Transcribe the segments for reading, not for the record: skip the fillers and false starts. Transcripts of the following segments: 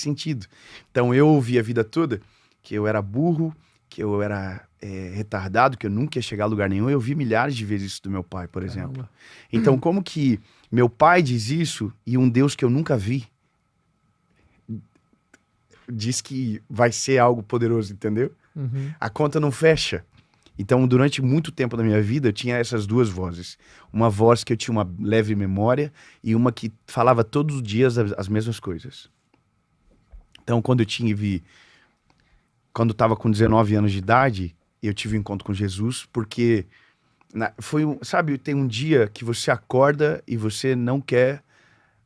sentido. Então eu ouvi a vida toda que eu era burro, que eu era retardado, que eu nunca ia chegar a lugar nenhum. Eu ouvi milhares de vezes isso do meu pai, por exemplo. Então como que meu pai diz isso e um Deus que eu nunca vi diz que vai ser algo poderoso, entendeu? Uhum. A conta não fecha. Então, durante muito tempo da minha vida, eu tinha essas duas vozes. Uma voz que eu tinha uma leve memória e uma que falava todos os dias as mesmas coisas. Então, quando eu estava com 19 anos de idade, eu tive um encontro com Jesus, porque sabe, tem um dia que você acorda e você não quer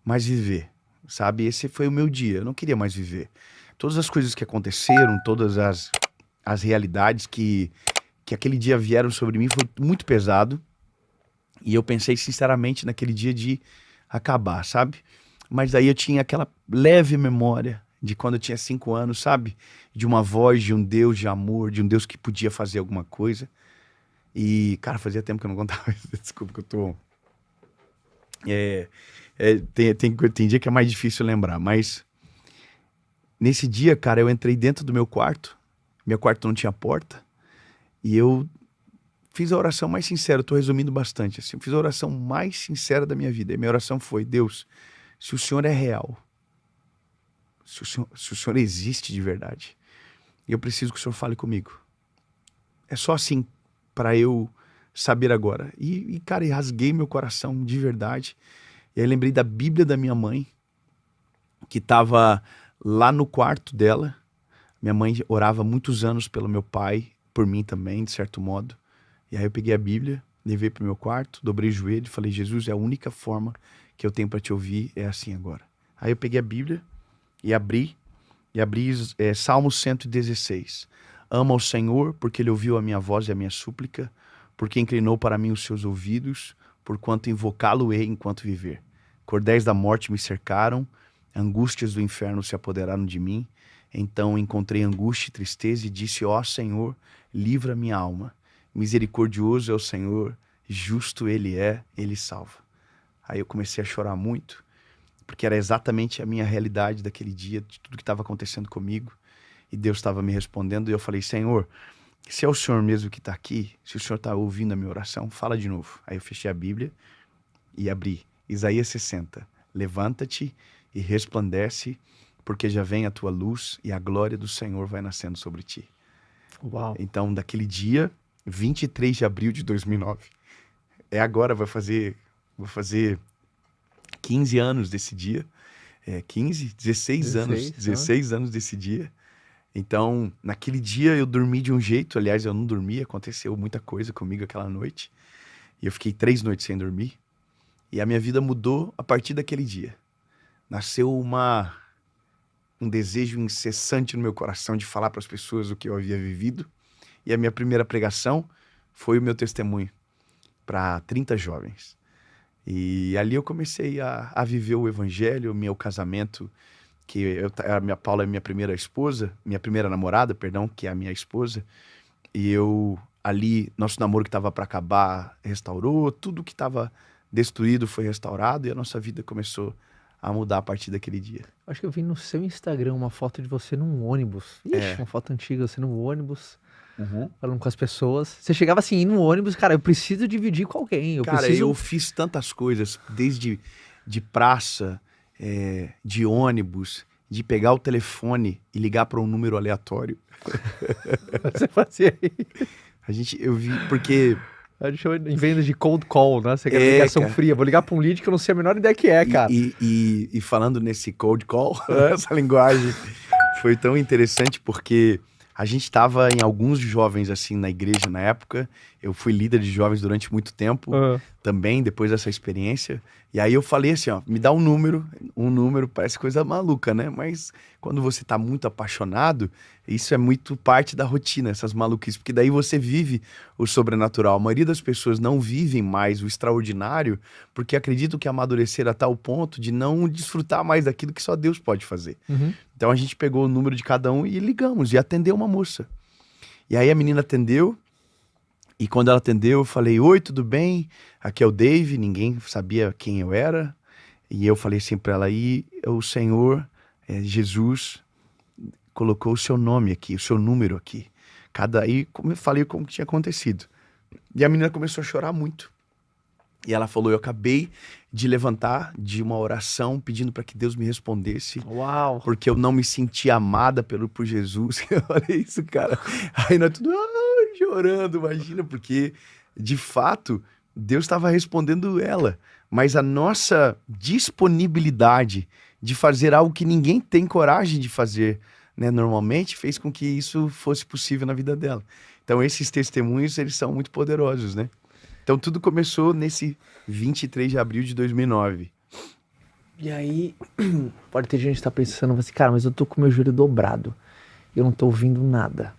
mais viver, sabe? Esse foi o meu dia, eu não queria mais viver. Todas as coisas que aconteceram, todas as realidades que aquele dia vieram sobre mim foi muito pesado. E eu pensei sinceramente naquele dia de acabar, sabe? Mas daí eu tinha aquela leve memória de quando eu tinha 5 anos, sabe? De uma voz de um Deus de amor, de um Deus que podia fazer alguma coisa. E, cara, fazia tempo que eu não contava isso. Desculpa que eu tô... Tem dia que é mais difícil lembrar, mas... Nesse dia, cara, eu entrei dentro do meu quarto. Meu quarto não tinha porta. E eu fiz a oração mais sincera. Eu tô resumindo bastante, assim. Eu fiz a oração mais sincera da minha vida. E minha oração foi: Deus, se o Senhor é real, se o Senhor existe de verdade, eu preciso que o Senhor fale comigo. É só assim para eu saber agora. Cara, eu rasguei meu coração de verdade. E aí lembrei da Bíblia da minha mãe, que estava lá no quarto dela. Minha mãe orava muitos anos pelo meu pai, por mim também, de certo modo. E aí eu peguei a Bíblia, levei pro meu quarto, dobrei o joelho e falei: Jesus, é a única forma que eu tenho para te ouvir, é assim agora. Aí eu peguei a Bíblia e abri Salmo 116. Ama o Senhor, porque ele ouviu a minha voz e a minha súplica, porque inclinou para mim os seus ouvidos, porquanto invocá-lo-ei enquanto viver. Cordéis da morte me cercaram, angústias do inferno se apoderaram de mim. Então encontrei angústia e tristeza e disse: ó Senhor, livra minha alma. Misericordioso é o Senhor, justo ele é, ele salva. Aí eu comecei a chorar muito, porque era exatamente a minha realidade daquele dia, de tudo que estava acontecendo comigo. E Deus estava me respondendo e eu falei: Senhor, se é o Senhor mesmo que está aqui, se o Senhor está ouvindo a minha oração, fala de novo. Aí eu fechei a Bíblia e abri Isaías 60. Levanta-te e resplandece, porque já vem a tua luz e a glória do Senhor vai nascendo sobre ti. Uau. Então, daquele dia, 23 de abril de 2009, agora, vou fazer 15 anos desse dia. 16 anos, 16 anos desse dia. Então, naquele dia eu dormi de um jeito, aliás, eu não dormi, aconteceu muita coisa comigo aquela noite. E eu fiquei 3 noites sem dormir. E a minha vida mudou a partir daquele dia. Nasceu um desejo incessante no meu coração de falar para as pessoas o que eu havia vivido. E a minha primeira pregação foi o meu testemunho para 30 jovens. E ali eu comecei a viver o evangelho, o meu casamento, a Paula é minha primeira esposa, minha primeira namorada, perdão, que é a minha esposa. E eu ali, nosso namoro que estava para acabar, restaurou, tudo que estava destruído foi restaurado e a nossa vida começou a mudar a partir daquele dia. Acho que eu vi no seu Instagram uma foto de você num ônibus. Ixi, uma foto antiga, você num ônibus, falando com as pessoas. Você chegava assim, ir no ônibus, cara, eu preciso dividir com alguém. Eu fiz tantas coisas, desde de praça, de ônibus, de pegar o telefone e ligar para um número aleatório. Você fazia isso? Eu vi, porque... A gente chama em venda de cold call, né? Você quer ligação fria. Vou ligar pra um lead que eu não sei a menor ideia que é, cara. E falando nesse cold call, essa linguagem foi tão interessante porque a gente estava em alguns jovens assim na igreja na época. Eu fui líder de jovens durante muito tempo também, depois dessa experiência. E aí eu falei assim, ó, me dá um número parece coisa maluca, né? Mas quando você tá muito apaixonado, isso é muito parte da rotina, essas maluquices, porque daí você vive o sobrenatural. A maioria das pessoas não vivem mais o extraordinário porque acreditam que amadureceram a tal ponto de não desfrutar mais daquilo que só Deus pode fazer. Então a gente pegou o número de cada um e ligamos, e atendeu uma moça. E aí a menina atendeu, e quando ela atendeu, eu falei: oi, tudo bem? Aqui é o Dave. Ninguém sabia quem eu era. E eu falei assim pra ela: e o Senhor Jesus colocou o seu nome aqui, o seu número aqui. Aí, como eu falei, como que tinha acontecido. E a menina começou a chorar muito. E ela falou, eu acabei de levantar de uma oração pedindo para que Deus me respondesse. Uau! Porque eu não me sentia amada por Jesus. Olha isso, cara. Aí nós tudo chorando, imagina, porque de fato Deus estava respondendo ela. Mas a nossa disponibilidade de fazer algo que ninguém tem coragem de fazer, né, normalmente, fez com que isso fosse possível na vida dela. Então esses testemunhos, eles são muito poderosos, né? Então tudo começou nesse 23 de abril de 2009. E aí, pode ter gente que tá pensando assim, cara, mas eu tô com meu joelho dobrado. Eu não tô ouvindo nada.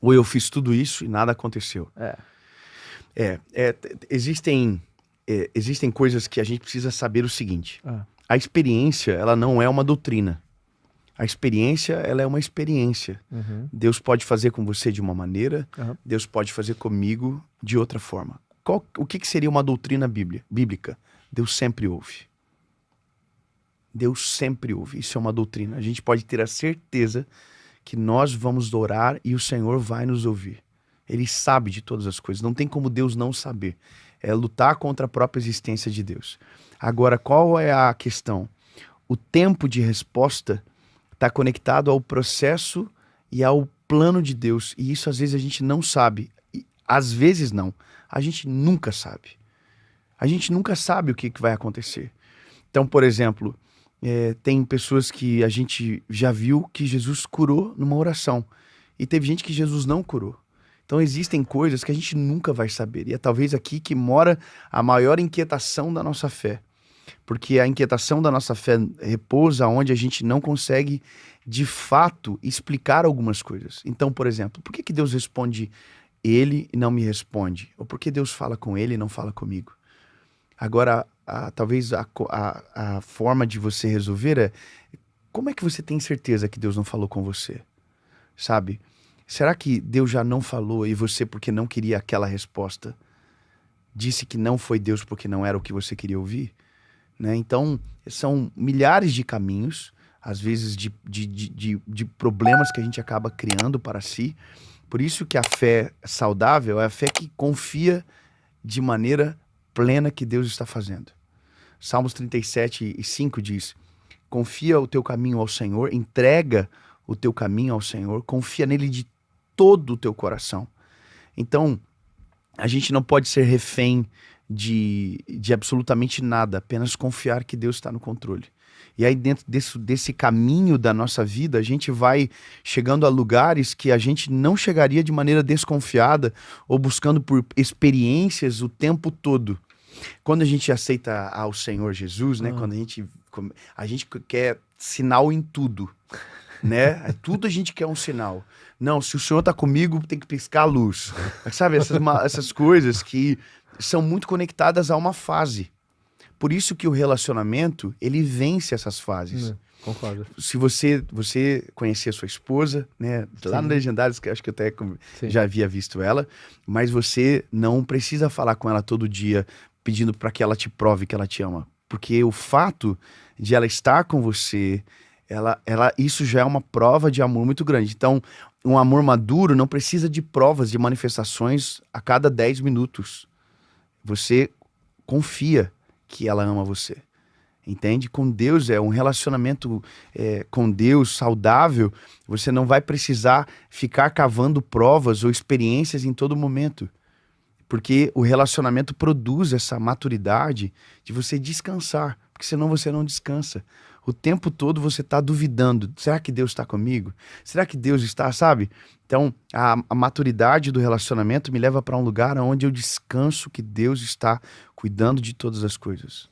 Ou eu fiz tudo isso e nada aconteceu. Existem coisas que a gente precisa saber o seguinte. A experiência, ela não é uma doutrina. A experiência, ela é uma experiência. Uhum. Deus pode fazer com você de uma maneira, Deus pode fazer comigo de outra forma. O que seria uma doutrina bíblica? Deus sempre ouve. Deus sempre ouve. Isso é uma doutrina. A gente pode ter a certeza que nós vamos orar e o Senhor vai nos ouvir. Ele sabe de todas as coisas. Não tem como Deus não saber. É lutar contra a própria existência de Deus. Agora, qual é a questão? O tempo de resposta está conectado ao processo e ao plano de Deus. E isso às vezes a gente não sabe. E, às vezes não. A gente nunca sabe. A gente nunca sabe o que vai acontecer. Então, por exemplo, tem pessoas que a gente já viu que Jesus curou numa oração. E teve gente que Jesus não curou. Então existem coisas que a gente nunca vai saber. E é talvez aqui que mora a maior inquietação da nossa fé. Porque a inquietação da nossa fé repousa onde a gente não consegue, de fato, explicar algumas coisas. Então, por exemplo, por que Deus responde ele e não me responde? Ou por que Deus fala com ele e não fala comigo? Agora, talvez a forma de você resolver é, como é que você tem certeza que Deus não falou com você? Sabe? Será que Deus já não falou e você, porque não queria aquela resposta, disse que não foi Deus porque não era o que você queria ouvir? Né? Então, são milhares de caminhos, às vezes de problemas que a gente acaba criando para si. Por isso que a fé saudável é a fé que confia de maneira plena que Deus está fazendo. Salmos 37:5 diz, confia o teu caminho ao Senhor, entrega o teu caminho ao Senhor, confia nele de todo o teu coração. Então, a gente não pode ser refém de absolutamente nada, apenas confiar que Deus está no controle. E aí dentro desse caminho da nossa vida, a gente vai chegando a lugares que a gente não chegaria de maneira desconfiada ou buscando por experiências o tempo todo. Quando a gente aceita ao Senhor Jesus, né? Quando a gente quer sinal em tudo, né? Tudo a gente quer um sinal. Não, se o Senhor tá comigo, tem que piscar a luz. Sabe, essas coisas que são muito conectadas a uma fase. Por isso que o relacionamento, ele vence essas fases. Concordo. Se você conhecer a sua esposa, né? Lá no Legendários, que acho que eu até já havia visto ela, mas você não precisa falar com ela todo dia pedindo para que ela te prove que ela te ama. Porque o fato de ela estar com você, isso já é uma prova de amor muito grande. Então, um amor maduro não precisa de provas, de manifestações a cada 10 minutos. Você confia que ela ama você. Entende? Com Deus é um relacionamento com Deus saudável. Você não vai precisar ficar cavando provas ou experiências em todo momento. Porque o relacionamento produz essa maturidade de você descansar. Porque senão você não descansa. O tempo todo você está duvidando. Será que Deus está comigo? Será que Deus está, sabe? Então, a maturidade do relacionamento me leva para um lugar onde eu descanso que Deus está cuidando de todas as coisas.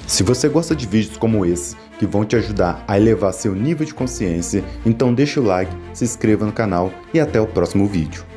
Se você gosta de vídeos como esse, que vão te ajudar a elevar seu nível de consciência, então deixa o like, se inscreva no canal e até o próximo vídeo.